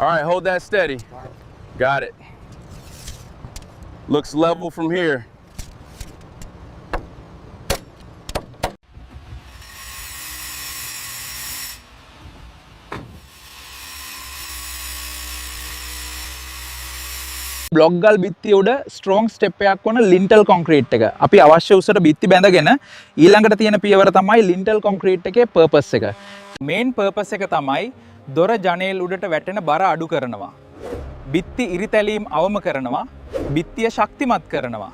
All right, hold that steady. Got it. Looks level from here. Block ගල් බිත්තිය උඩ strong step එකක් වන ලින්ටල් concrete එක. අපි අවශ්‍ය උසට බිත්ති බැඳගෙන ඊළඟට තියෙන පියවර තමයි ලින්ටල් කොන්ක්‍රීට් එකේ පර්පස් එක. මේන් පර්පස් එක තමයි දොර ජනේල් උඩට වැටෙන බර අඩු කරනවා. බිත්ති ඉරිතැලීම් අවම කරනවා. බිත්තිය ශක්තිමත් කරනවා.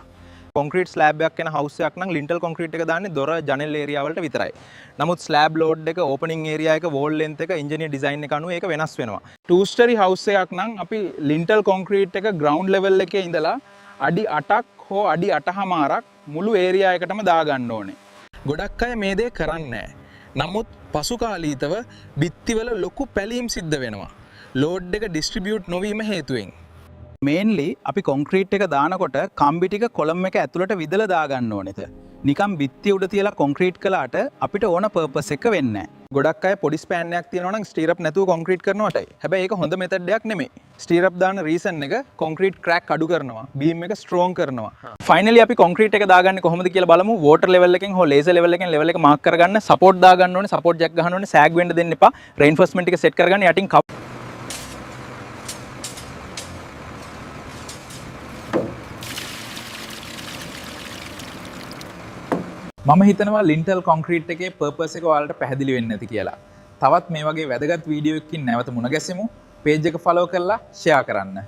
කොන්ක්‍රීට් ස්ලෑබ් එකක් වෙන හවුස් එකක් නම් ලින්ටල් කොන්ක්‍රීට් එක දාන්නේ දොර ජනෙල් ඒරියා වලට විතරයි. නමුත් ස්ලෑබ් ලෝඩ් එක, ඕපනින් ඒරියා එක, වෝල් ලෙන්ත් එක, ඉන්ජිනියර් ඩිසයින් එක අනුව ඒක වෙනස් වෙනවා. 2 ස්ටරි හවුස් එකක් නම් අපි ලින්ටල් කොන්ක්‍රීට් එක ග්‍රවුන්ඩ් ලෙවල් එකේ ඉඳලා අඩි 8ක් හෝ අඩි 8.5ක් මුළු ඒරියා එකටම දාගන්න ඕනේ. ගොඩක් අය මේ දේ කරන්නේ නැහැ. නමුත් පසුකාලීතව බිත්තිවල ලොකු පැලීම් සිද්ධ වෙනවා. ලෝඩ් එක ඩිස්ට්‍රිබියුට් නොවීම හේතුවෙන්. මේන්ලි අපි කොන්ක්‍රීට් එක දානකොට කම්බි ටික කොලම් එක ඇතුළට විදලා දාගන්න ඕනේද? නිකම් බිත්තිය උඩ තියලා කොන්ක්‍රීට් කළාට අපිට ඕන පර්පස් එක වෙන්නේ නැහැ. ගොඩක් අය පොඩි ස්පෑන් එකක් තියෙනවා නම් ස්ටිරප් නැතුව කොන්ක්‍රීට් කරනවටයි. හැබැයි ඒක හොඳ මෙතඩ් එකක් නෙමෙයි. ස්ටිරප් දාන රීසන් එක කොන්ක්‍රීට් ක්‍රැක් අඩු කරනවා. බීම් එක ස්ට්‍රෝං කරනවා. ෆයිනලි අපි කොන්ක්‍රීට් එක දාගන්නේ කොහොමද කියලා බලමු. වෝටර් ලෙවල් එකෙන් හෝ ලේසර් ලෙවල් එකෙන් ලෙවල් එක මාක් කරගන්න, සපෝට් දාගන්න ඕනේ, සපෝට් ජැක් ගහන්න ඕනේ, සෑග් වෙන්න දෙන්න එපා. රේන්ෆෝස්මන්ට් එක සෙට් කරගන්න යටින් මම හිතනවා ලින්ටල් කොන්ක්‍රීට් එකේ පර්පස් එක ඔයාලට පැහැදිලි වෙන්නේ නැති කියලා. තවත් මේ වගේ වැදගත් වීඩියෝ එකකින් නැවත මුණ ගැසෙමු. පේජ් එක ෆලෝ කරලා ෂෙයා කරන්න.